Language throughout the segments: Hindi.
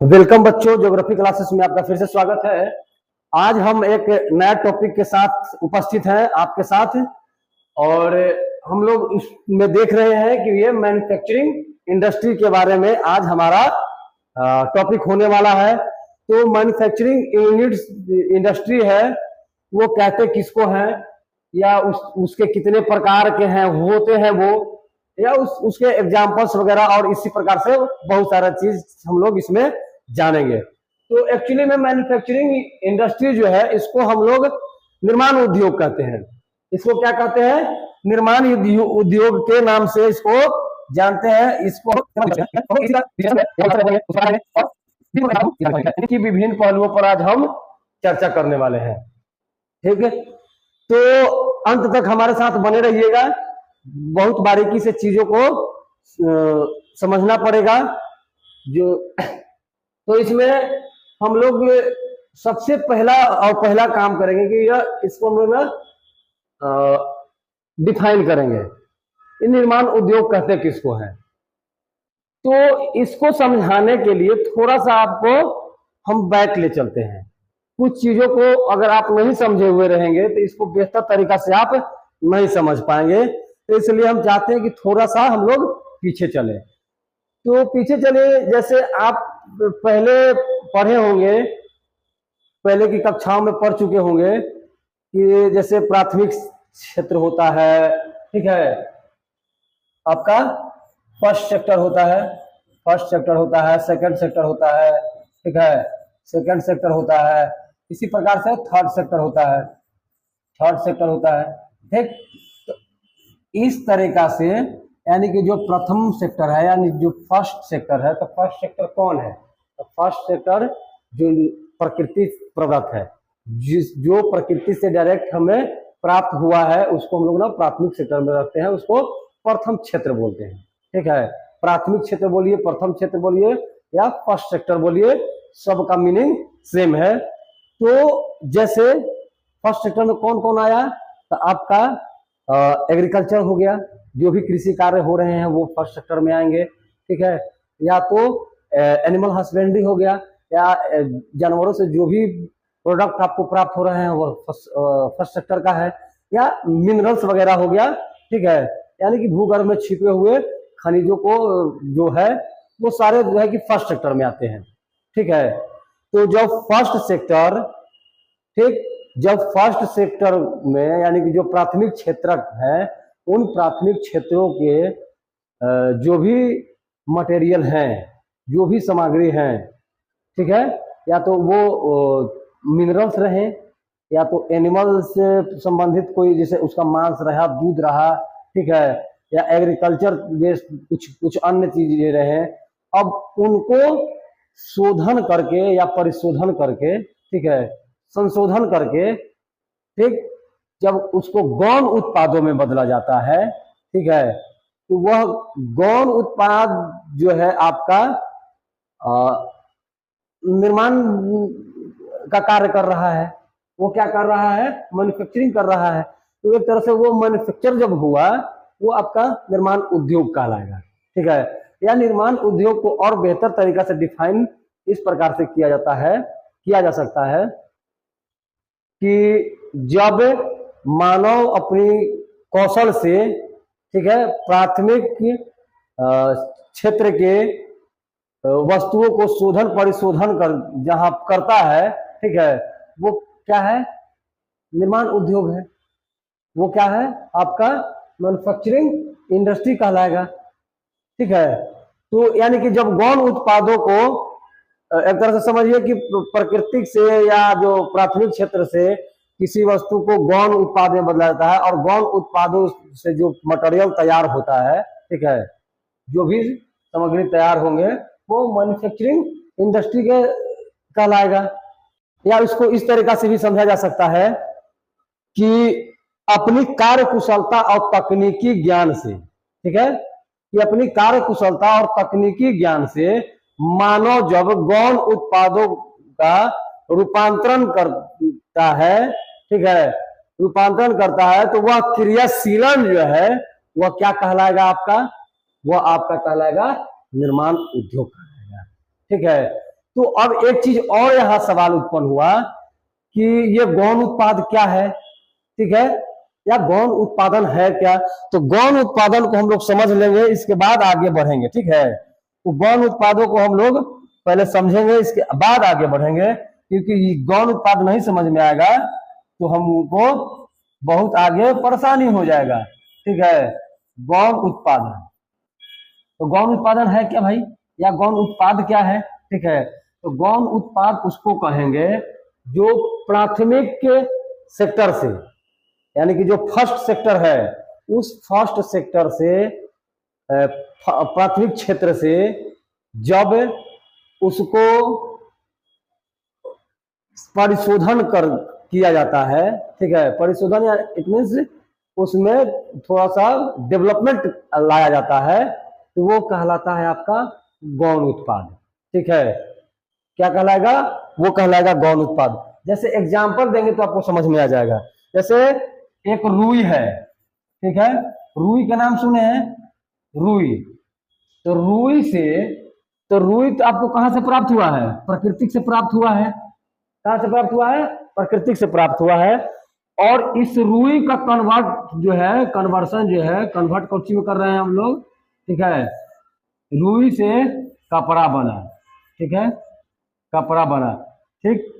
वेलकम बच्चों, ज्योग्राफी क्लासेस में आपका फिर से स्वागत है। आज हम एक नया टॉपिक के साथ उपस्थित हैं आपके साथ, और हम लोग इसमें देख रहे हैं कि ये मैन्युफैक्चरिंग इंडस्ट्री के बारे में आज हमारा टॉपिक होने वाला है। तो मैन्युफैक्चरिंग यूनिट्स इंडस्ट्री है वो कहते किसको हैं, या उसके कितने प्रकार के हैं होते हैं वो, या उसके एग्जाम्पल्स वगैरह, और इसी प्रकार से बहुत सारा चीज हम लोग इसमें जानेंगे। तो एक्चुअली में मैन्युफैक्चरिंग इंडस्ट्री जो है इसको हम लोग निर्माण उद्योग कहते हैं। इसको क्या कहते हैं? निर्माण उद्योग के नाम से इसको जानते हैं। इसको इनकी विभिन्न पहलुओं पर आज हम चर्चा करने वाले हैं। ठीक है, तो अंत तक हमारे साथ बने रहिएगा। बहुत बारीकी से चीजों को समझना पड़ेगा। जो तो इसमें हम लोग सबसे पहला काम करेंगे कि यह इसको हम लोग डिफाइन करेंगे, निर्माण उद्योग कहते किसको है। तो इसको समझाने के लिए थोड़ा सा आपको हम बैक ले चलते हैं। कुछ चीजों को अगर आप नहीं समझे हुए रहेंगे तो इसको बेहतर तरीका से आप नहीं समझ पाएंगे। तो इसलिए हम चाहते हैं कि थोड़ा सा हम लोग पीछे चले। तो पीछे चले, जैसे आप पहले पढ़े होंगे, पहले की कक्षाओं में पढ़ चुके होंगे कि जैसे प्राथमिक क्षेत्र होता है, ठीक है, आपका फर्स्ट सेक्टर होता है, सेकंड सेक्टर होता है, ठीक है, सेकंड सेक्टर होता है। इसी प्रकार से थर्ड सेक्टर होता है, ठीक। तो इस तरीका से यानी कि जो प्रथम सेक्टर है यानी जो फर्स्ट सेक्टर है, तो फर्स्ट सेक्टर कौन है? तो फर्स्ट सेक्टर जो प्रकृति प्रदत्त है, जो प्रकृति से डायरेक्ट हमें प्राप्त हुआ है, उसको हम लोग ना प्राथमिक सेक्टर में रखते हैं, उसको प्रथम क्षेत्र बोलते हैं। ठीक है, प्राथमिक क्षेत्र बोलिए, प्रथम क्षेत्र बोलिए या फर्स्ट सेक्टर बोलिए, सबका मीनिंग सेम है। तो जैसे फर्स्ट सेक्टर में कौन कौन आया? तो आपका एग्रीकल्चर हो गया, जो भी कृषि कार्य हो रहे हैं वो फर्स्ट सेक्टर में आएंगे। ठीक है, या तो एनिमल हस्बेंड्री हो गया, या जानवरों से जो भी प्रोडक्ट आपको प्राप्त हो रहे हैं वो फर्स्ट सेक्टर का है, या मिनरल्स वगैरह हो गया। ठीक है, यानी कि भूगर्भ में छिपे हुए खनिजों को जो है वो सारे जो है कि फर्स्ट सेक्टर में आते हैं। ठीक है, तो जब फर्स्ट सेक्टर, ठीक, जब फर्स्ट सेक्टर में यानी कि जो प्राथमिक क्षेत्र है, उन प्राथमिक क्षेत्रों के जो भी मटेरियल हैं, जो भी सामग्री हैं, ठीक है, या तो वो मिनरल्स रहे, या तो एनिमल से संबंधित कोई, जैसे उसका मांस रहा, दूध रहा, ठीक है, या एग्रीकल्चर बेस्ड कुछ अन्य चीजें रहे। अब उनको शोधन करके या परिशोधन करके, ठीक है, संशोधन करके, ठीक, जब उसको गौण उत्पादों में बदला जाता है, ठीक है, तो वह गौण उत्पाद जो है आपका निर्माण का कार्य कर रहा है। वो क्या कर रहा है? मैन्युफैक्चरिंग कर रहा है। तो एक तरह से वो मैन्युफैक्चर जब हुआ, वो आपका निर्माण उद्योग कहलाएगा। ठीक है, या निर्माण उद्योग को और बेहतर तरीका से डिफाइन इस प्रकार से किया जा सकता है कि जब मानव अपनी कौशल से, ठीक है, प्राथमिक क्षेत्र के वस्तुओं को शोधन परिशोधन कर जहां करता है, ठीक है, वो क्या है? निर्माण उद्योग है। वो क्या है? आपका मैन्युफैक्चरिंग इंडस्ट्री कहलाएगा। ठीक है, तो यानी कि जब गौण उत्पादों को एक तरह से समझिए कि प्राकृतिक से या जो प्राथमिक क्षेत्र से किसी वस्तु को गौण उत्पाद में बदला जाता है, और गौण उत्पादों से जो मटेरियल तैयार होता है, ठीक है, जो भी सामग्री तैयार होंगे वो मैन्युफैक्चरिंग इंडस्ट्री के कहलाएगा। या इसको इस तरीका से भी समझा जा सकता है कि अपनी कार्य कुशलता और तकनीकी ज्ञान से, ठीक है, कि अपनी कार्य कुशलता और तकनीकी ज्ञान से मानव जब गौण उत्पादों का रूपांतरण करता है, ठीक है, रूपांतरण करता है, तो वह क्रियाशीलन जो है वह क्या कहलाएगा? आपका, वह आपका कहलाएगा निर्माण उद्योग कहलाएगा। ठीक है, तो अब एक चीज और यहाँ सवाल उत्पन्न हुआ कि ये गौण उत्पाद क्या है, ठीक है, या गौण उत्पादन है क्या। तो गौण उत्पादन को हम लोग समझ लेंगे, इसके बाद आगे बढ़ेंगे, ठीक है। तो गौण उत्पादों को हम लोग पहले समझेंगे, इसके बाद आगे बढ़ेंगे, क्योंकि गौण उत्पाद नहीं समझ में आएगा तो हमको बहुत आगे परेशानी हो जाएगा, ठीक है। गौण उत्पादन, तो गौण उत्पादन है क्या भाई, या गौण उत्पाद क्या है, ठीक है। तो गौण उत्पाद उसको कहेंगे जो प्राथमिक के सेक्टर से, यानी कि जो फर्स्ट सेक्टर है उस फर्स्ट सेक्टर से, प्राथमिक क्षेत्र से जब उसको परिशोधन कर किया जाता है, ठीक है। परिशोधन या इट मीन्स उसमें थोड़ा सा डेवलपमेंट लाया जाता है, तो वो कहलाता है आपका गौण उत्पाद, ठीक है। क्या कहलाएगा, वो कहलाएगा गौण उत्पाद। जैसे एग्जाम्पल देंगे तो आपको समझ में आ जाएगा। जैसे एक रुई है, ठीक है, रुई का नाम सुने हैं, रुई। तो रुई से, तो रुई तो आपको कहां से प्राप्त हुआ है, प्राकृतिक से प्राप्त हुआ है। कहां से प्राप्त हुआ है, प्राकृतिक से प्राप्त हुआ है। और इस रुई का कन्वर्ट जो है, कन्वर्सन जो है, कन्वर्ट कौन सी में कर रहे हैं हम लोग, ठीक है। रुई से कपड़ा बना, ठीक है, कपड़ा बना, ठीक।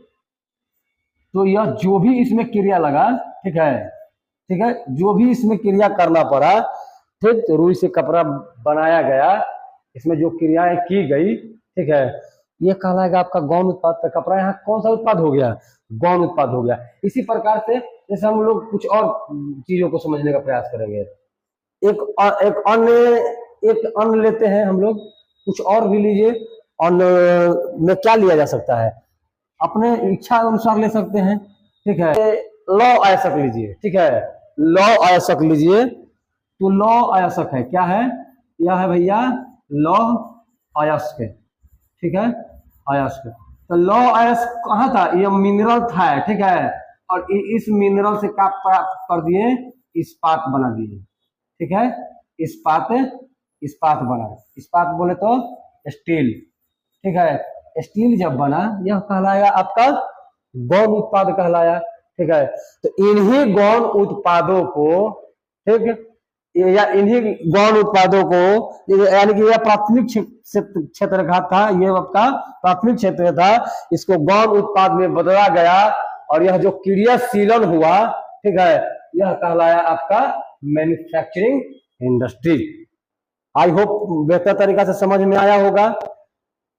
तो यह जो भी इसमें क्रिया लगा, ठीक है, ठीक है, जो भी इसमें क्रिया करना पड़ा, ठीक, तो रुई से कपड़ा बनाया गया, इसमें जो क्रियाएं की गई, ठीक है, ये कहलाएगा आपका गौण उत्पाद। का कपड़ा यहाँ कौन सा उत्पाद हो गया, गौण उत्पाद हो गया। इसी प्रकार से जैसे हम लोग कुछ और चीजों को समझने का प्रयास करेंगे, एक अन्न लेते हैं हम लोग, कुछ और भी लीजिए। अन्न में क्या लिया जा सकता है, अपने इच्छा अनुसार ले सकते हैं, ठीक है। लौ अयस्क लीजिए, ठीक है, लौ अयस्क लीजिए। तो लौ अयस्क है, क्या है, यह है भैया लौ अयस्क, ठीक है, अयस्क। तो लौ अयस्क कहाँ था, यह मिनरल था, ठीक है। और इस मिनरल से क्या प्राप्त कर दिए, इस्पात बना दिए, ठीक है, इस्पात बना। इस्पात बोले तो स्टील, ठीक है। स्टील जब बना, यह कहलाया आपका गौण उत्पाद कहलाया, ठीक है। तो इन्हीं गौण उत्पादों को, ठीक, या इन्हीं गौण उत्पादों को, यानी कि यह प्राथमिक क्षेत्र का था, ये आपका प्राथमिक क्षेत्र था, इसको गौण उत्पाद में बदला गया। और यह जो क्रियाशीलन हुआ, ठीक है, यह कहलाया आपका मैन्युफैक्चरिंग इंडस्ट्री। आई होप बेहतर तरीका से समझ में आया होगा।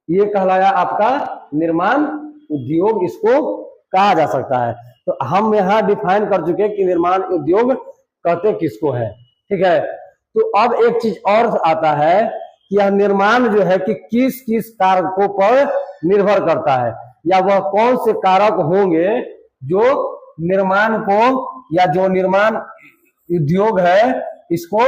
ये कहलाया आपका निर्माण उद्योग, इसको कहा जा सकता है। तो हम यहाँ डिफाइन कर चुके कि निर्माण उद्योग कहते किसको है, ठीक है। तो अब एक चीज और आता है कि यह निर्माण जो है कि किस किस कारकों पर निर्भर करता है, या वह कौन से कारक होंगे जो निर्माण को, या जो निर्माण उद्योग है इसको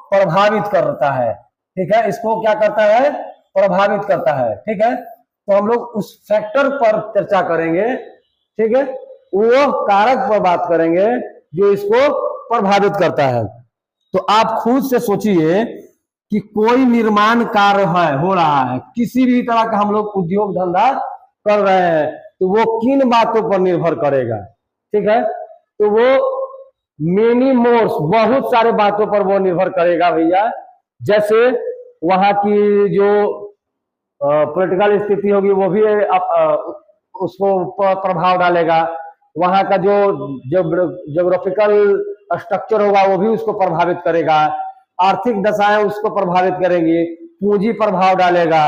प्रभावित करता है, ठीक है, इसको क्या करता है, प्रभावित करता है, ठीक है। तो हम लोग उस फैक्टर पर चर्चा करेंगे, ठीक है, वो कारक पर बात करेंगे जो इसको प्रभावित करता है। तो आप खुद से सोचिए कि कोई निर्माण कार्य है, हो रहा है, किसी भी तरह का हम लोग उद्योग धंधा कर रहे हैं, तो वो किन बातों पर निर्भर करेगा, ठीक है। तो वो मेनी मोर्स, बहुत सारे बातों पर वो निर्भर करेगा भैया। जैसे वहां की जो पॉलिटिकल स्थिति होगी वो भी उसको प्रभाव डालेगा। वहां का जो ज्योग्राफिकल स्ट्रक्चर होगा वो भी उसको प्रभावित करेगा। आर्थिक दशाएं उसको प्रभावित करेंगी, पूंजी प्रभाव डालेगा।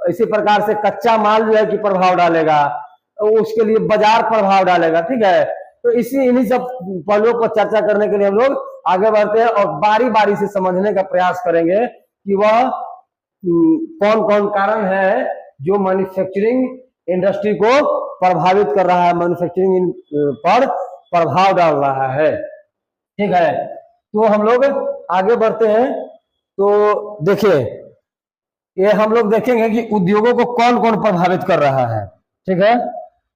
इसी प्रकार से कच्चा माल जो है कि प्रभाव डालेगा, उसके लिए बाजार प्रभाव डालेगा, ठीक है। तो इन्हीं सब पहलुओं पर चर्चा करने के लिए हम लोग आगे बढ़ते हैं और बारी बारी से समझने का प्रयास करेंगे कि वह कौन कौन कारण है जो मैन्युफैक्चरिंग इंडस्ट्री को प्रभावित कर रहा है, मैन्युफैक्चरिंग पर प्रभाव डाल रहा है, ठीक है। तो हम लोग आगे बढ़ते हैं। तो देखिए, ये हम लोग देखेंगे कि उद्योगों को कौन कौन प्रभावित कर रहा है, ठीक है।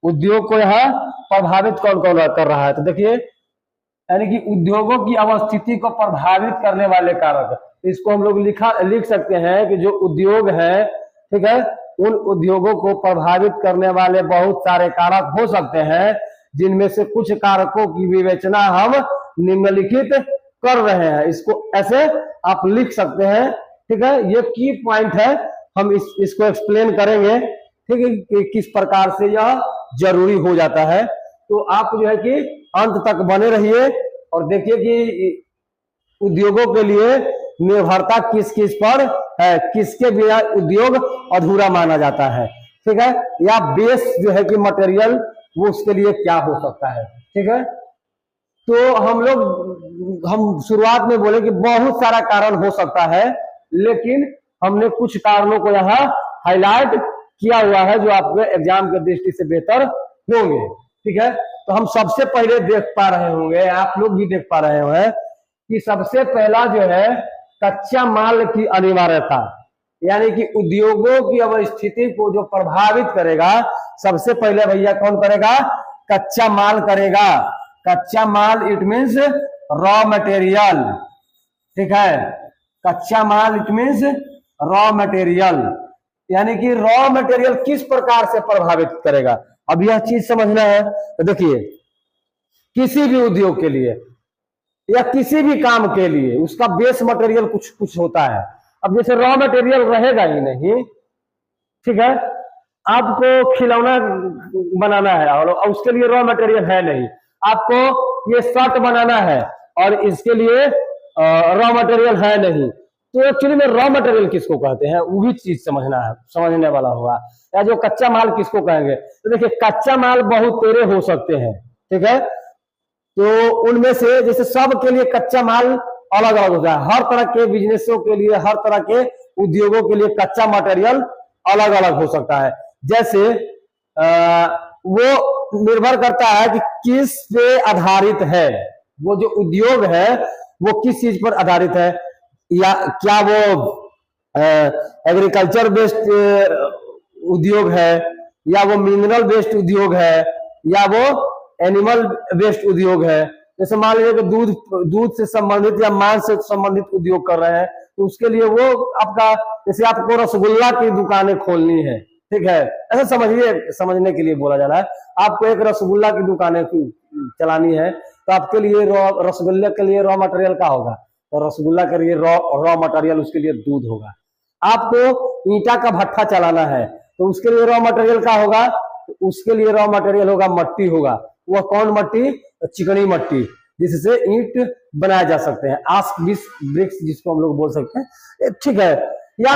उद्योग को यहाँ प्रभावित कौन कौन कर रहा है, तो देखिए, यानी कि उद्योगों की अवस्थिति को प्रभावित करने वाले कारक, इसको हम लोग लिख सकते हैं कि जो उद्योग है, ठीक है, उन उद्योगों को प्रभावित करने वाले बहुत सारे कारक हो सकते हैं, जिनमें से कुछ कारकों की विवेचना हम निम्नलिखित कर रहे हैं। इसको ऐसे आप लिख सकते हैं, ठीक है। ये की पॉइंट है, हम इसको एक्सप्लेन करेंगे, ठीक है, कि किस प्रकार से यह जरूरी हो जाता है। तो आप जो है कि अंत तक बने रहिए और देखिए कि उद्योगों के लिए निर्भरता किस किस पर है, किसके बिना उद्योग अधूरा माना जाता है, ठीक है, या बेस जो है कि मटेरियल वो उसके लिए क्या हो सकता है, ठीक है। तो हम शुरुआत में बोले कि बहुत सारा कारण हो सकता है, लेकिन हमने कुछ कारणों को यहाँ हाईलाइट किया हुआ है जो आपके एग्जाम के दृष्टि से बेहतर होंगे, ठीक है। तो हम सबसे पहले देख पा रहे होंगे, आप लोग भी देख पा रहे होंगे कि सबसे पहला जो है कच्चा माल की अनिवार्यता, यानी कि उद्योगों की अवस्थिति को जो प्रभावित करेगा, सबसे पहले भैया कौन करेगा? कच्चा माल करेगा। कच्चा माल इट मीन्स रॉ मटेरियल, ठीक है। कच्चा माल इट मीन्स रॉ मटेरियल, यानी कि रॉ मटेरियल किस प्रकार से प्रभावित करेगा, अब यह चीज समझना है। तो देखिए, किसी भी उद्योग के लिए या किसी भी काम के लिए उसका बेस मटेरियल कुछ कुछ होता है। अब जैसे रॉ मटेरियल रहेगा ही नहीं, ठीक है, आपको खिलौना बनाना है और उसके लिए रॉ मटेरियल है नहीं, आपको ये शर्ट बनाना है और इसके लिए रॉ मटेरियल है नहीं, तो एक्चुअली में रॉ मटेरियल किसको कहते हैं वो भी चीज समझना है, समझने वाला होगा। या जो कच्चा माल किसको कहेंगे, तो देखिए कच्चा माल बहुत तेरे हो सकते हैं, ठीक है। तो उनमें से जैसे सब के लिए कच्चा माल अलग अलग होता है, हर तरह के बिजनेसों के लिए, हर तरह के उद्योगों के लिए कच्चा मटेरियल अलग अलग हो सकता है। जैसे वो निर्भर करता है कि किस पे आधारित है, वो जो उद्योग है वो किस चीज पर आधारित है, या क्या वो एग्रीकल्चर बेस्ड उद्योग है, या वो मिनरल बेस्ड उद्योग है, या वो एनिमल बेस्ड उद्योग है। जैसे मान लीजिए कि दूध से संबंधित या मांस से संबंधित उद्योग कर रहे हैं, तो उसके लिए वो आपका, जैसे आपको रसगुल्ला की दुकानें खोलनी है, ठीक है, ऐसा समझिए, समझने के लिए बोला जा रहा है। आपको एक रसगुल्ला की दुकानें चलानी है, तो आपके लिए रसगुल्ले के लिए रॉ मटेरियल क्या होगा, तो रसगुल्ला के लिए रॉ मटेरियल उसके लिए दूध होगा। आपको ईंटा का भट्ठा चलाना है, तो उसके लिए रॉ मटेरियल क्या होगा, तो उसके लिए रॉ मटेरियल होगा मट्टी होगा। वह कौन मट्टी? चिकनी मट्टी, जिससे ईंट बनाए जा सकते हैं, आस्क ब्रिक्स जिसको हम लोग बोल सकते हैं, ठीक है। या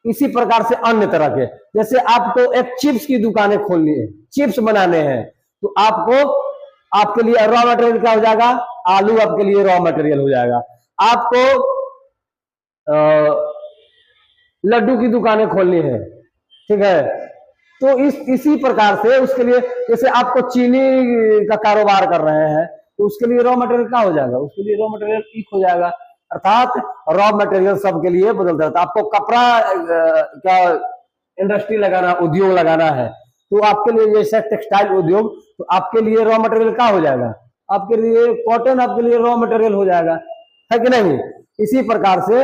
इसी प्रकार से अन्य तरह के, जैसे आपको एक चिप्स की दुकानें खोलनी है, चिप्स बनाने हैं, तो आपके लिए रॉ मटेरियल क्या हो जाएगा? आलू आपके लिए रॉ मटेरियल हो जाएगा। आपको लड्डू की दुकानें खोलनी है, ठीक है, तो इसी प्रकार से उसके लिए, जैसे आपको चीनी का कारोबार कर रहे हैं, तो उसके लिए रॉ मटेरियल क्या हो जाएगा? उसके लिए रॉ मटेरियल ईख हो जाएगा। अर्थात रॉ मटेरियल सबके लिए बदलता है। आपको कपड़ा का इंडस्ट्री लगाना, उद्योग लगाना है, तो आपके लिए जैसे टेक्सटाइल उद्योग, तो आपके लिए रॉ मटेरियल क्या हो जाएगा? आपके लिए कॉटन आपके लिए रॉ मटेरियल हो जाएगा, है कि नहीं? इसी प्रकार से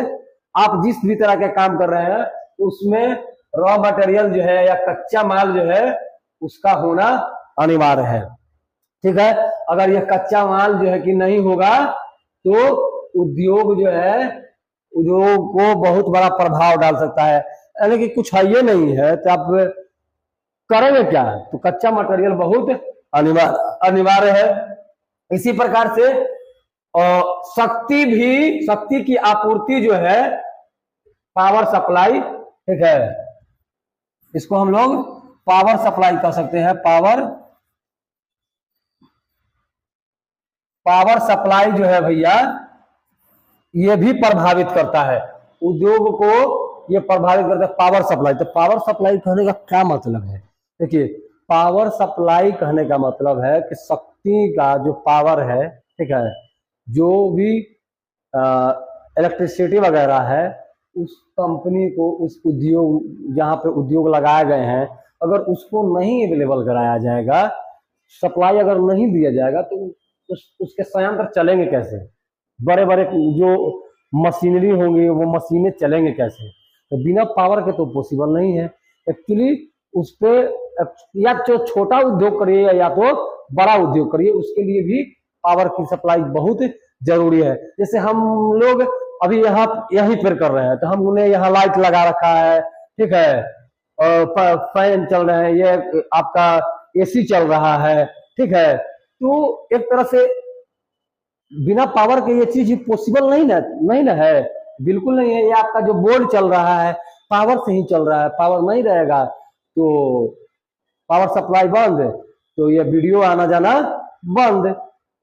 आप जिस भी तरह के काम कर रहे हैं उसमें रॉ मटेरियल जो है या कच्चा माल जो है उसका होना अनिवार्य है, ठीक है। अगर यह कच्चा माल जो है कि नहीं होगा तो उद्योग जो है, उद्योग को बहुत बड़ा प्रभाव डाल सकता है। यानी कि कुछ है ये नहीं है तो आप करेंगे क्या? तो कच्चा मटेरियल बहुत अनिवार्य है। इसी प्रकार से शक्ति की आपूर्ति जो है, पावर सप्लाई, ठीक है, इसको हम लोग पावर सप्लाई कर सकते हैं। पावर सप्लाई जो है भैया, ये भी प्रभावित करता है उद्योग को, ये प्रभावित करता है पावर सप्लाई। तो पावर सप्लाई कहने का क्या मतलब है? देखिए, पावर सप्लाई कहने का मतलब है कि शक्ति का जो पावर है, ठीक है, जो भी इलेक्ट्रिसिटी वगैरह है, उस कंपनी को, उस उद्योग, जहाँ पे उद्योग लगाए गए हैं, अगर उसको नहीं अवेलेबल कराया जाएगा, सप्लाई अगर नहीं दिया जाएगा, तो उसके संयंत्र चलेंगे कैसे? बड़े बड़े जो मशीनरी होंगी वो मशीनें चलेंगे कैसे? तो बिना पावर के तो पॉसिबल नहीं है। एक्चुअली उस पे या तो छोटा उद्योग करिए या तो बड़ा उद्योग करिए, उसके लिए भी पावर की सप्लाई बहुत जरूरी है। जैसे हम लोग अभी यहाँ यहीं पर कर रहे हैं, तो हमने यहाँ लाइट लगा रखा है, ठीक है, और फैन चल रहे हैं, ये आपका एसी चल रहा है, ठीक है। तो एक तरह से बिना पावर के ये चीज पॉसिबल नहीं ना है, बिल्कुल नहीं है। ये आपका जो बोर्ड चल रहा है पावर से ही चल रहा है, पावर नहीं रहेगा तो पावर सप्लाई बंद, तो ये वीडियो आना जाना बंद,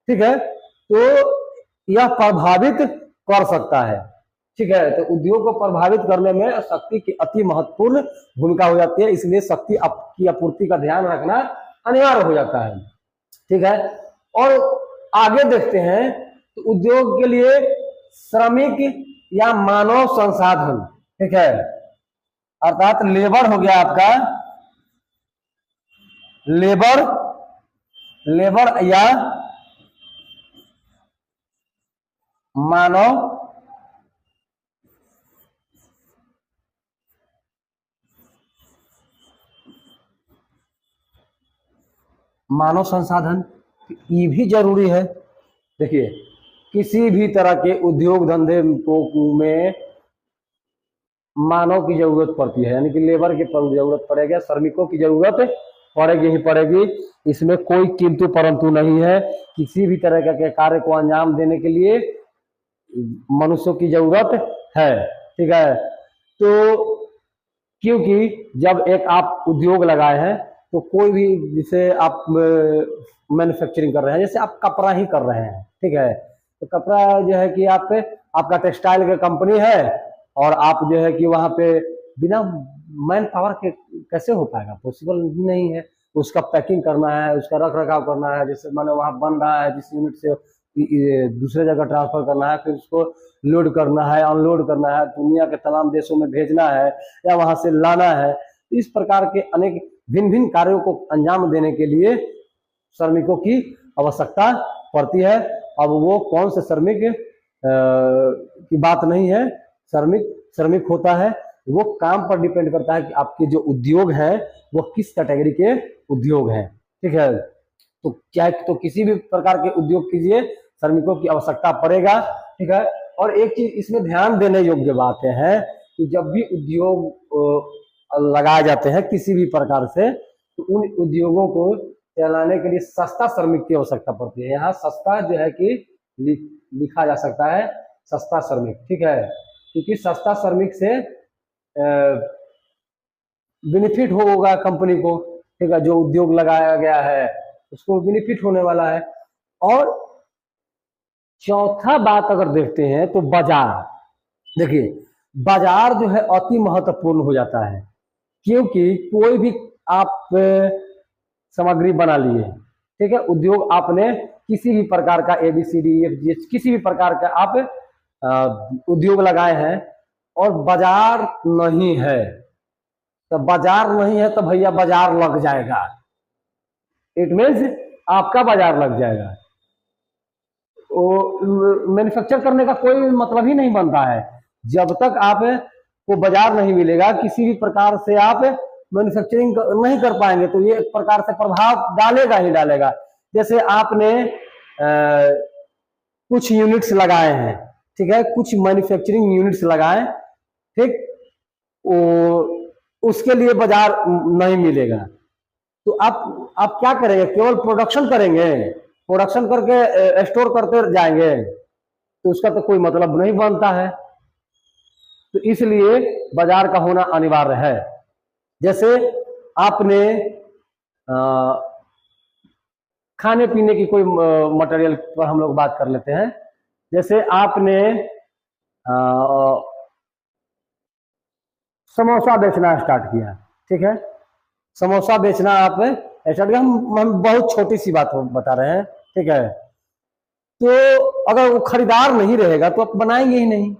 ठीक है। तो यह प्रभावित कर सकता है, ठीक है। तो उद्योग को प्रभावित करने में शक्ति की अति महत्वपूर्ण भूमिका हो जाती है, इसलिए शक्ति की आपूर्ति का ध्यान रखना अनिवार्य हो जाता है, ठीक है। और आगे देखते हैं तो उद्योग के लिए श्रमिक या मानव संसाधन, ठीक है, अर्थात लेबर हो गया आपका, लेबर या मानव संसाधन ये भी जरूरी है। देखिए किसी भी तरह के उद्योग धंधे में मानव की जरूरत पड़ती है, यानी कि लेबर की जरूरत पड़ेगी, श्रमिकों की जरूरत पड़ेगी ही पड़ेगी, इसमें कोई किंतु परंतु नहीं है। किसी भी तरह के कार्य को अंजाम देने के लिए मनुष्यों की जरूरत है, ठीक है। तो क्योंकि जब एक आप उद्योग लगाए हैं तो कोई भी, जिसे आप मैन्युफैक्चरिंग कर रहे हैं, जैसे आप कपड़ा ही कर रहे हैं, ठीक है, तो कपड़ा जो है कि आपका टेक्सटाइल का कंपनी है और आप जो है कि वहां पे बिना मैन पावर के कैसे हो पाएगा, पॉसिबल नहीं है। उसका पैकिंग करना है, उसका रख रखाव करना है, जैसे मानो वहां बन रहा है जिस यूनिट से दूसरे जगह ट्रांसफर करना है, फिर उसको लोड करना है, अनलोड करना है, दुनिया के तमाम देशों में भेजना है या वहां से लाना है। इस प्रकार के अनेक भिन्न भिन्न कार्यों को अंजाम देने के लिए श्रमिकों की आवश्यकता पड़ती है। अब वो कौन से श्रमिक की बात नहीं है, श्रमिक होता है, वो काम पर डिपेंड करता है कि आपके जो उद्योग है वो किस कैटेगरी के उद्योग हैं, ठीक है। तो क्या तो किसी भी प्रकार के उद्योग कीजिए श्रमिकों की आवश्यकता पड़ेगा, ठीक है। और एक चीज इसमें ध्यान देने योग्य बातें हैं कि जब भी उद्योग लगाए जाते हैं किसी भी प्रकार से, तो उन उद्योगों को चलाने के लिए सस्ता श्रमिक की आवश्यकता पड़ती है। यहाँ सस्ता जो है कि लिखा जा सकता है सस्ता श्रमिक, ठीक है, क्योंकि सस्ता श्रमिक से बेनिफिट होगा कंपनी को, ठीक है, जो उद्योग लगाया गया है उसको बेनिफिट होने वाला है। और चौथा बात अगर देखते हैं तो बाजार, देखिए बाजार जो है अति महत्वपूर्ण हो जाता है, क्योंकि कोई भी आप सामग्री बना लिए, ठीक है, उद्योग आपने किसी भी प्रकार का ABCD किसी भी प्रकार का आप उद्योग लगाए हैं और बाजार नहीं है, तो बाजार नहीं है तो भैया बाजार लग जाएगा, इट मीन्स आपका बाजार लग जाएगा। मैन्युफैक्चर करने का कोई मतलब ही नहीं बनता है जब तक आप को बाजार नहीं मिलेगा, किसी भी प्रकार से आप मैन्युफैक्चरिंग नहीं कर पाएंगे, तो ये एक प्रकार से प्रभाव डालेगा ही डालेगा। जैसे आपने कुछ यूनिट्स लगाए हैं, ठीक है, कुछ मैन्युफैक्चरिंग यूनिट्स लगाए, ठीक, उसके लिए बाजार नहीं मिलेगा, तो आप क्या करेंगे, केवल प्रोडक्शन करेंगे, प्रोडक्शन करके स्टोर करते जाएंगे, तो उसका तो कोई मतलब नहीं बनता है। तो इसलिए बाजार का होना अनिवार्य है। जैसे आपने खाने पीने की कोई मटेरियल पर हम लोग बात कर लेते हैं। जैसे आपने समोसा बेचना स्टार्ट किया, ठीक है, समोसा बेचना आप स्टार्ट किया, हम बहुत छोटी सी बात बता रहे हैं, ठीक है। तो अगर वो खरीदार नहीं रहेगा तो आप बनाएंगे ही नहीं,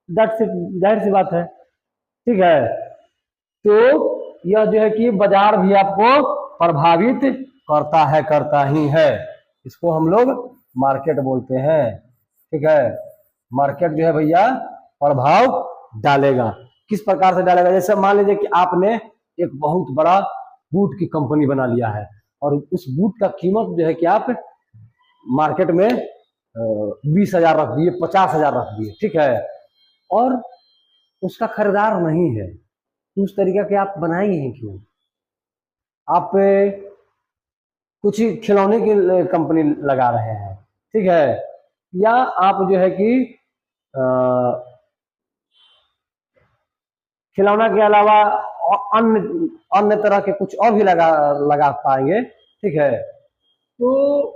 जाहिर सी बात है, ठीक है। तो यह जो है कि बाजार भी आपको प्रभावित करता ही है, इसको हम लोग मार्केट बोलते हैं, ठीक है। मार्केट जो है भैया प्रभाव डालेगा। किस प्रकार से डालेगा? जैसे मान लीजिए कि आपने एक बहुत बड़ा बूट की कंपनी बना लिया है और उस बूट का कीमत जो है कि आप मार्केट में 20,000 रख दिए, 50,000 रख दिए, ठीक है, और उसका खरीदार नहीं है, तो उस तरीके के आप बनाएंगे ही क्यों? आप कुछ ही खिलौने की कंपनी लगा रहे हैं, ठीक है, या आप जो है कि खिलौना के अलावा अन्य अन्य तरह के कुछ और भी लगा पाएंगे, ठीक है, तो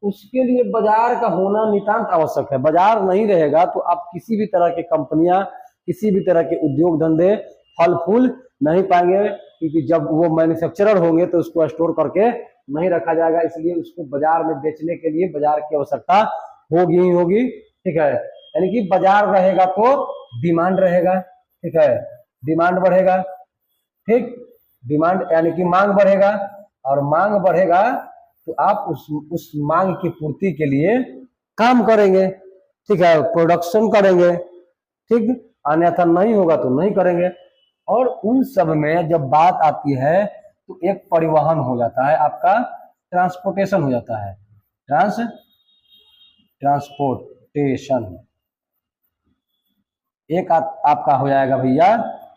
उसके लिए बाजार का होना नितांत आवश्यक है। बाजार नहीं रहेगा तो आप किसी भी तरह की कंपनियां, किसी भी तरह के उद्योग धंधे फल फूल नहीं पाएंगे, क्योंकि जब वो मैन्युफैक्चरर होंगे तो उसको स्टोर करके नहीं रखा जाएगा, इसलिए उसको बाजार में बेचने के लिए बाजार की आवश्यकता होगी ही होगी, ठीक है। यानी कि बाजार रहेगा तो डिमांड रहेगा, ठीक है, डिमांड बढ़ेगा, ठीक, डिमांड यानी कि मांग बढ़ेगा, और मांग बढ़ेगा तो आप उस मांग की पूर्ति के लिए काम करेंगे, ठीक है, प्रोडक्शन करेंगे, ठीक, अन्यथा नहीं होगा तो नहीं करेंगे। और उन सब में जब बात आती है तो एक परिवहन हो जाता है, आपका ट्रांसपोर्टेशन हो जाता है, ट्रांसपोर्टेशन एक आपका हो जाएगा भैया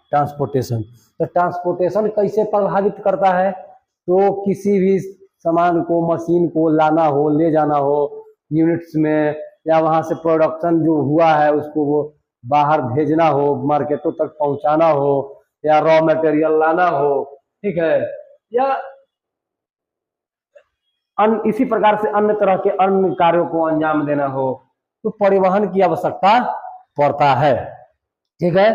ट्रांसपोर्टेशन। तो ट्रांसपोर्टेशन कैसे प्रभावित करता है? तो किसी भी सामान को, मशीन को लाना हो, ले जाना हो यूनिट्स में, या वहां से प्रोडक्शन जो हुआ है उसको वो बाहर भेजना हो, मार्केटों तक पहुंचाना हो, या रॉ मटेरियल लाना हो, ठीक है, या इसी प्रकार से अन्य तरह के अन्य कार्यों को अंजाम देना हो, तो परिवहन की आवश्यकता पड़ता है, ठीक है,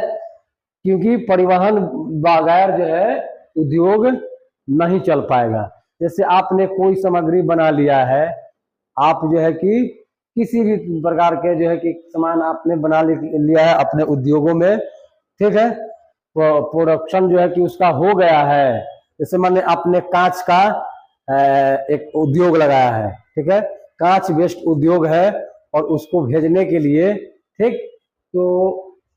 क्योंकि परिवहन बगैर जो है उद्योग नहीं चल पाएगा। जैसे आपने कोई सामग्री बना लिया है, आप जो है कि किसी भी प्रकार के जो है कि सामान आपने बना लिया है अपने उद्योगों में, ठीक है, तो प्रोडक्शन जो है कि उसका हो गया है। जैसे माने आपने कांच का एक उद्योग लगाया है, ठीक है, कांच बेस्ड उद्योग है, और उसको भेजने के लिए, ठीक, तो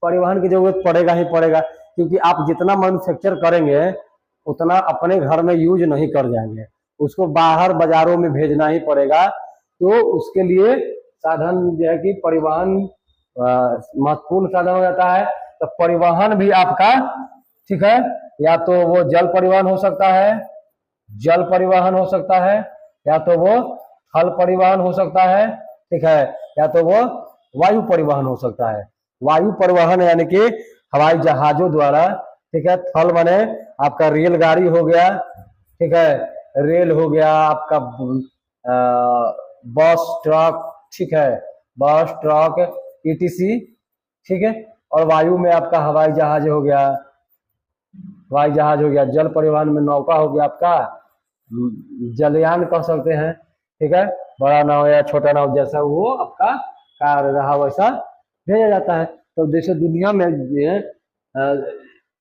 परिवहन की जरूरत पड़ेगा ही पड़ेगा, क्योंकि आप जितना मैन्युफैक्चर करेंगे उतना अपने घर में यूज नहीं कर जाएंगे, उसको बाहर बाजारों में भेजना ही पड़ेगा। तो उसके लिए साधन जो है कि परिवहन महत्वपूर्ण साधन हो जाता है। तो परिवहन भी आपका, ठीक है, या तो वो जल परिवहन हो सकता है, जल परिवहन हो सकता है, या तो वो थल परिवहन हो सकता है, ठीक है, या तो वो वायु परिवहन हो सकता है। वायु परिवहन यानी कि हवाई जहाजों द्वारा, ठीक है, थल बने आपका रेलगाड़ी हो गया, ठीक है, रेल हो गया आपका, बस ट्रक, ठीक है, बस ट्रक ईटीसी, ठीक है, और वायु में आपका हवाई जहाज हो गया, हवाई जहाज हो गया, जल परिवहन में नौका हो गया आपका, जलयान कह सकते हैं, ठीक है, बड़ा नाव या छोटा नाव जैसा वो आपका कार्य रहा वैसा भेजा जाता है। तो जैसे दुनिया में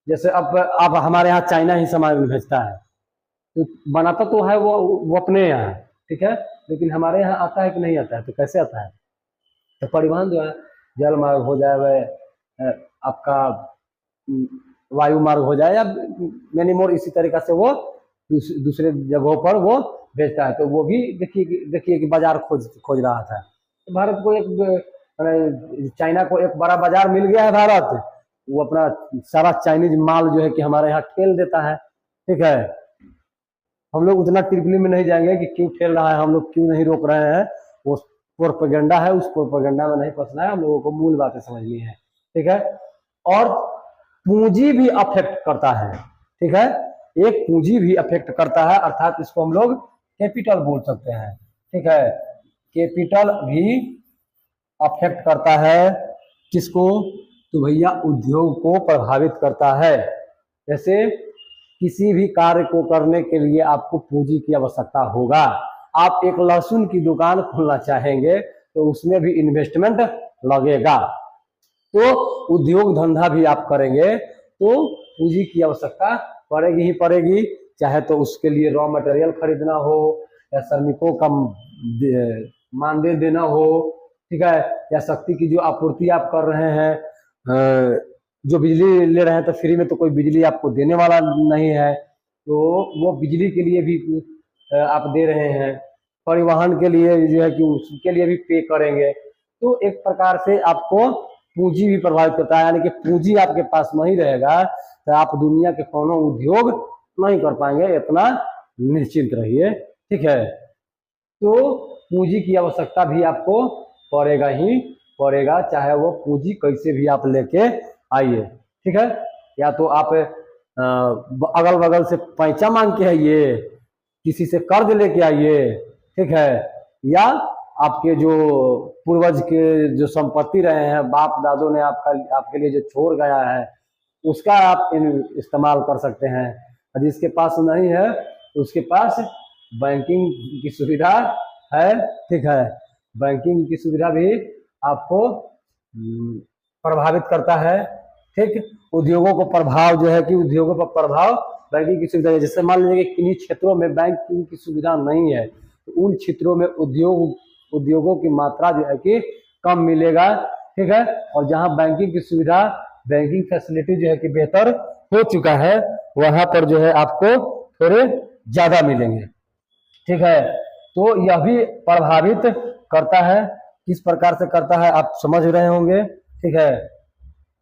जैसे अब हमारे यहाँ चाइना ही सामान भेजता है, तो बनाता तो है वो अपने यहाँ, ठीक है, लेकिन हमारे यहाँ आता है कि नहीं आता है? तो कैसे आता है? तो परिवहन जो है जल मार्ग हो जाए, वह आपका वायु मार्ग हो जाए, या मैनी मोर इसी तरीका से वो दूसरे जगहों पर वो भेजता है। तो वो भी देखिए कि बाजार खोज रहा था। तो भारत को एक चाइना को एक बड़ा बाजार मिल गया है भारत, वो अपना सारा चाइनीज माल जो है कि हमारे यहाँ ठेल देता है, ठीक है। हम लोग उतना टिप्पणी में नहीं जाएंगे कि क्यों ठेल रहा है, हम लोग क्यों नहीं रोक रहे हैं, वो प्रोपेगेंडा है, उस प्रोपेगेंडा में नहीं फंसना है, हम लोगों को मूल बातें समझनी है, ठीक है। और पूंजी भी अफेक्ट करता है, ठीक है, एक पूंजी भी अफेक्ट करता है, अर्थात इसको हम लोग कैपिटल बोल सकते हैं, ठीक है, कैपिटल भी अफेक्ट करता है किसको? तो भैया उद्योग को प्रभावित करता है। जैसे किसी भी कार्य को करने के लिए आपको पूंजी की आवश्यकता होगा। आप एक लहसुन की दुकान खोलना चाहेंगे तो उसमें भी इन्वेस्टमेंट लगेगा, तो उद्योग धंधा भी आप करेंगे तो पूंजी की आवश्यकता पड़ेगी ही पड़ेगी, चाहे तो उसके लिए रॉ मटेरियल खरीदना हो, या श्रमिकों का मानदेय देना हो, ठीक है, या शक्ति की जो आपूर्ति आप कर रहे हैं जो बिजली ले रहे हैं तो फ्री में तो कोई बिजली आपको देने वाला नहीं है, तो वो बिजली के लिए भी आप दे रहे हैं, परिवहन के लिए जो है कि उसके लिए भी पे करेंगे। तो एक प्रकार से आपको पूंजी भी प्रभावित करता है, यानी कि पूंजी आपके पास नहीं रहेगा तो आप दुनिया के कोनो उद्योग नहीं कर पाएंगे, इतना निश्चिंत रहिए, ठीक है। तो पूंजी की आवश्यकता भी आपको पड़ेगा ही पड़ेगा, चाहे वो पूंजी कैसे भी आप लेके आइए, ठीक है। या तो आप अगल बगल से पैसा मांग के आइए, किसी से कर्ज लेके आइए, ठीक है, या आपके जो पूर्वज के जो संपत्ति रहे हैं, बाप दादों ने आपके लिए जो छोड़ गया है, उसका आप इस्तेमाल कर सकते हैं। और जिसके पास नहीं है उसके पास बैंकिंग की सुविधा है, ठीक है। बैंकिंग की सुविधा भी आपको प्रभावित करता है, ठीक। उद्योगों को प्रभाव जो है कि उद्योगों पर प्रभाव बैंकिंग की सुविधा है। जैसे मान लीजिए कि किन्हीं क्षेत्रों में बैंकिंग की सुविधा नहीं है तो उन क्षेत्रों में उद्योगों की मात्रा जो है कि कम मिलेगा, ठीक है। और जहां बैंकिंग की सुविधा, बैंकिंग फैसिलिटी जो है कि बेहतर हो चुका है, वहां पर जो है आपको थोड़े ज्यादा मिलेंगे, ठीक है। तो यह भी प्रभावित करता है, किस प्रकार से करता है आप समझ रहे होंगे, ठीक है।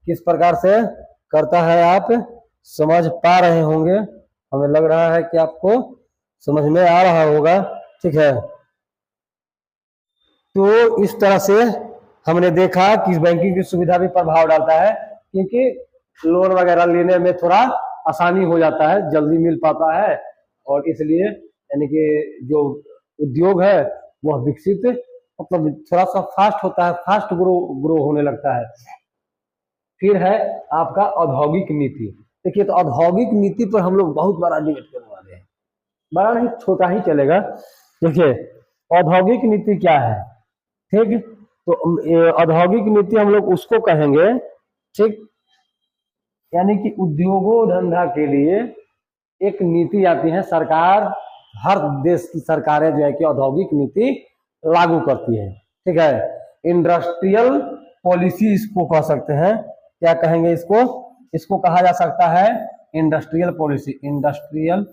किस प्रकार से करता है आप समझ पा रहे होंगे, हमें लग रहा है कि आपको समझ में आ रहा होगा, ठीक है। तो इस तरह से हमने देखा कि बैंकिंग की सुविधा भी प्रभाव डालता है, क्योंकि लोन वगैरह लेने में थोड़ा आसानी हो जाता है, जल्दी मिल पाता है, और इसलिए यानी कि जो उद्योग है वह विकसित मतलब थोड़ा सा फास्ट होता है, फास्ट ग्रो होने लगता है। फिर है आपका औद्योगिक नीति। देखिए, तो औद्योगिक नीति पर हम लोग बहुत बड़ा डिबेट करने वाले हैं, बड़ा नहीं छोटा ही चलेगा। देखिए, औद्योगिक नीति क्या है, ठीक। तो औद्योगिक नीति हम लोग उसको कहेंगे, ठीक, यानी कि उद्योगों धंधा के लिए एक नीति आती है, सरकार, हर देश की सरकारें जो है कि औद्योगिक नीति लागू करती है, ठीक है। इंडस्ट्रियल पॉलिसी इसको कह सकते हैं, क्या कहेंगे इसको, इसको कहा जा सकता है इंडस्ट्रियल पॉलिसी, इंडस्ट्रियल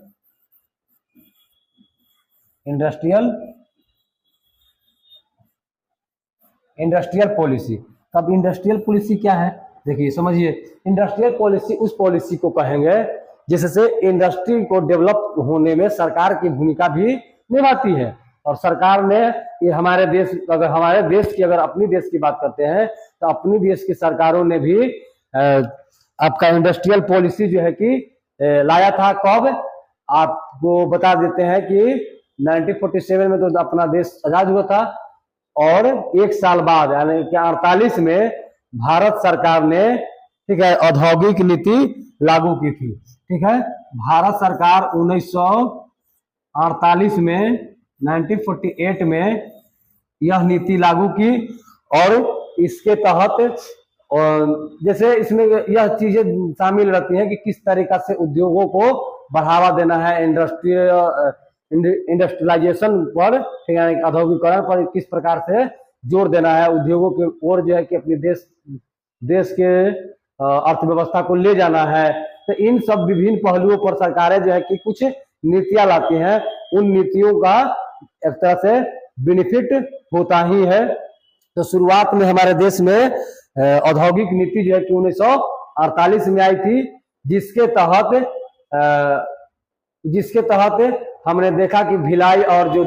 पॉलिसी। अब इंडस्ट्रियल पॉलिसी क्या है, देखिए समझिए, इंडस्ट्रियल पॉलिसी उस पॉलिसी को कहेंगे जिससे इंडस्ट्री को डेवलप होने में सरकार की भूमिका भी निभाती है। और सरकार ने ये हमारे देश की अगर अपनी देश की बात करते हैं तो अपनी देश की सरकारों ने भी आपका इंडस्ट्रियल पॉलिसी जो है कि लाया था। कब, आपको बता देते हैं कि 1947 में तो अपना देश आजाद हुआ था, और एक साल बाद यानी कि 48 में भारत सरकार ने, ठीक है, औद्योगिक नीति लागू की थी, ठीक है। भारत सरकार 1948 में 1948 में यह नीति लागू की, और इसके तहत जैसे इसमें यह चीजें शामिल रहती हैं कि किस तरीका से उद्योगों को बढ़ावा देना है, इंडस्ट्रियलाइजेशन पर, यानी औद्योगिकरण पर किस प्रकार से जोर देना है, उद्योगों के ओर जो है कि अपने देश के अर्थव्यवस्था को ले जाना है। तो इन सब विभिन्न पहलुओं पर सरकारें जो है कि कुछ नीतियां लाती हैं, उन नीतियों का एक तरह से बेनिफिट होता ही है। तो शुरुआत में हमारे देश में औद्योगिक नीति जो है कि 1948 में आई थी, जिसके तहत हमने देखा कि भिलाई और जो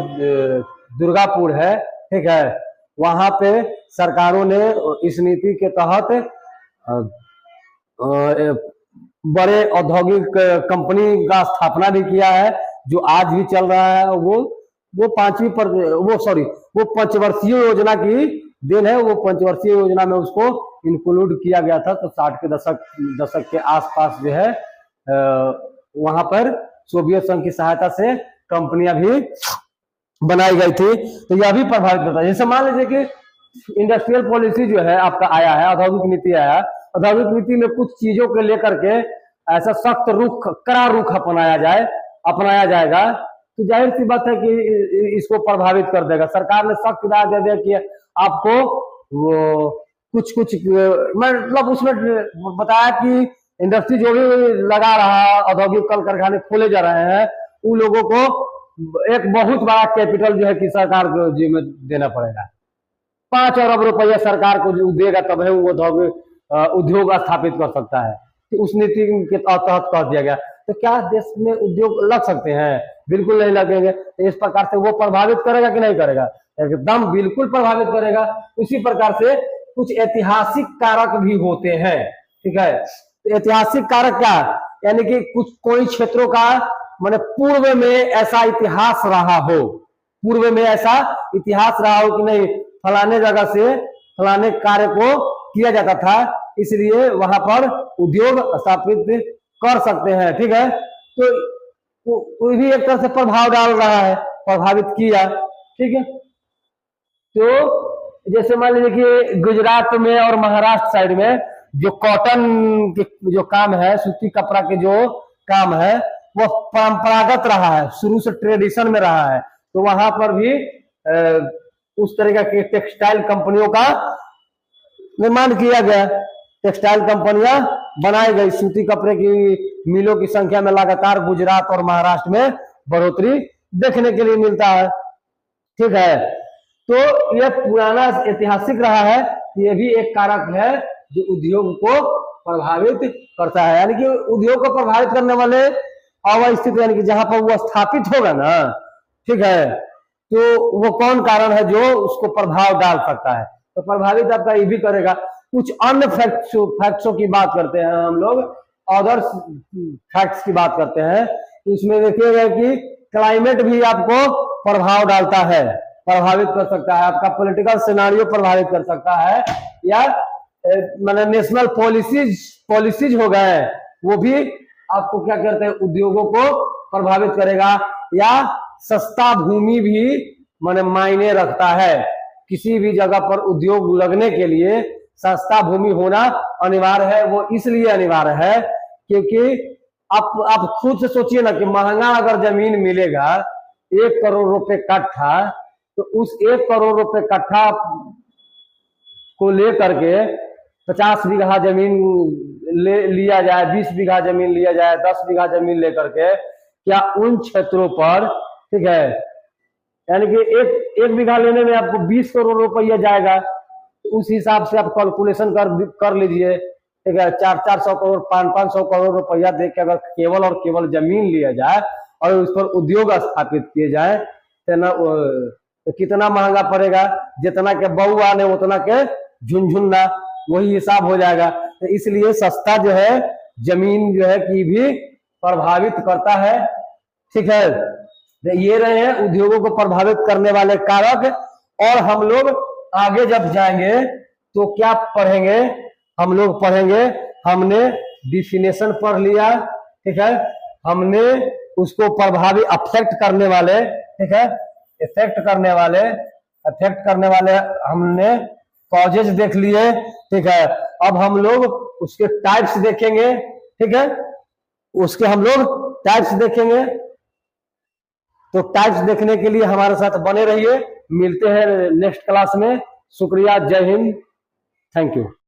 दुर्गापुर है, ठीक है, वहां पे सरकारों ने इस नीति के तहत बड़े औद्योगिक कंपनी का स्थापना भी किया है, जो आज भी चल रहा है। वो पंचवर्षीय योजना की देन है, वो पंचवर्षीय योजना में उसको इंक्लूड किया गया था। तो 60 के दशक के आसपास जो है वहां पर सोवियत संघ की सहायता से कंपनियां भी बनाई गई थी। तो यह भी प्रभावित करता है। जैसे मान लीजिए कि इंडस्ट्रियल पॉलिसी जो है आपका आया है, औद्योगिक नीति आया, औद्योगिक नीति में कुछ चीजों को लेकर के ऐसा सख्त रुख, कड़ा रुख अपनाया जाएगा, तो जाहिर सी बात है कि इसको प्रभावित कर देगा। सरकार ने सख्त हिदायत दे दिया कि आपको वो कुछ कुछ मतलब उसमें बताया कि इंडस्ट्री जो भी लगा रहा, औद्योगिक कल कारखाने खोले जा रहे हैं, उन लोगों को एक बहुत बड़ा कैपिटल जो है कि सरकार को जिम्मे देना पड़ेगा। 5 अरब रुपया सरकार को जो देगा तब है वो उद्योग स्थापित कर सकता है। तो उस नीति के तहत कह दिया गया। तो क्या देश में उद्योग लग सकते हैं? बिल्कुल नहीं लगेंगे। तो इस प्रकार से वो प्रभावित करेगा कि नहीं करेगा? एकदम बिल्कुल प्रभावित करेगा। उसी प्रकार से कुछ ऐतिहासिक कारक भी होते हैं, ठीक है। तो ऐतिहासिक कारक क्या? यानी कि कुछ कोई क्षेत्रों का माने पूर्व में ऐसा इतिहास रहा हो, पूर्व में ऐसा इतिहास रहा हो कि नहीं फलाने जगह से फलाने कार्य को किया जाता था, इसलिए वहां पर उद्योग स्थापित कर सकते हैं, ठीक है। तो कोई भी एक तरह से प्रभाव डाल रहा है, प्रभावित किया, ठीक है। तो जैसे मान लीजिए कि गुजरात में और महाराष्ट्र साइड में जो कॉटन के जो काम है, सूती कपड़ा के जो काम है, वो परंपरागत रहा है, शुरू से ट्रेडिशन में रहा है। तो वहां पर भी उस तरीके के टेक्सटाइल कंपनियों का निर्माण किया गया, टेक्सटाइल कंपनियां बनाई गई। सूती कपड़े की मिलों की संख्या में लगातार गुजरात और महाराष्ट्र में बढ़ोतरी देखने के लिए मिलता है, ठीक है। तो यह पुराना ऐतिहासिक रहा है, यह भी एक कारक है जो उद्योग को प्रभावित करता है। यानी कि उद्योग को प्रभावित करने वाले अवस्थिति, यानी कि जहां पर वो स्थापित होगा ना, ठीक है, तो वो कौन कारण है जो उसको प्रभाव डाल सकता है? तो प्रभावित आपका ये भी करेगा। कुछ अन्य फैक्ट्सों की बात करते हैं हम लोग, अदर्स फैक्ट्स की बात करते हैं। इसमें देखिएगा कि क्लाइमेट भी आपको प्रभाव डालता है, प्रभावित कर सकता है। आपका पॉलिटिकल सिनारियो प्रभावित कर सकता है, या मतलब नेशनल पॉलिसीज हो गए, वो भी आपको क्या करते हैं, उद्योगों को प्रभावित करेगा। या सस्ता भूमि भी मायने रखता है। किसी भी जगह पर उद्योग लगने के लिए सस्ता भूमि होना अनिवार्य है। वो इसलिए अनिवार्य है क्योंकि आप खुद से सोचिए ना कि महंगा अगर जमीन मिलेगा 1 करोड़ रुपए कट्ठा, तो उस 1 करोड़ रुपए कट्ठा को लेकर के 50 बीघा जमीन लिया जाए, 20 बीघा जमीन लिया जाए, 10 बीघा जमीन लेकर के, क्या उन क्षेत्रों पर, ठीक है, यानी कि एक बीघा लेने में आपको 20 करोड़ रुपया जाएगा। तो उस हिसाब से आप कैलकुलेशन कर लीजिए, ठीक है। 400 करोड़ 500 करोड़ रुपया दे के अगर केवल और केवल जमीन लिया जाए और उस पर उद्योग स्थापित किए जाए तो कितना महंगा पड़ेगा? जितना के बउआ ने उतना के झुनझुना, वही हिसाब हो जाएगा। तो इसलिए सस्ता जो है जमीन जो है कि भी प्रभावित करता है, ठीक है। ये रहे हैं उद्योगों को प्रभावित करने वाले कारक। और हम लोग आगे जब जाएंगे तो क्या पढ़ेंगे? हम लोग पढ़ेंगे, हमने डिफिनेशन पढ़ लिया, ठीक है, हमने उसको प्रभावी अफेक्ट करने वाले, ठीक है, अफेक्ट करने वाले हमने कॉजेज देख लिए, ठीक है। अब हम लोग उसके टाइप्स देखेंगे, ठीक है, उसके हम लोग टाइप्स देखेंगे। तो टाइप्स देखने के लिए हमारे साथ बने रहिए। मिलते हैं नेक्स्ट क्लास में। शुक्रिया, जय हिंद, थैंक यू।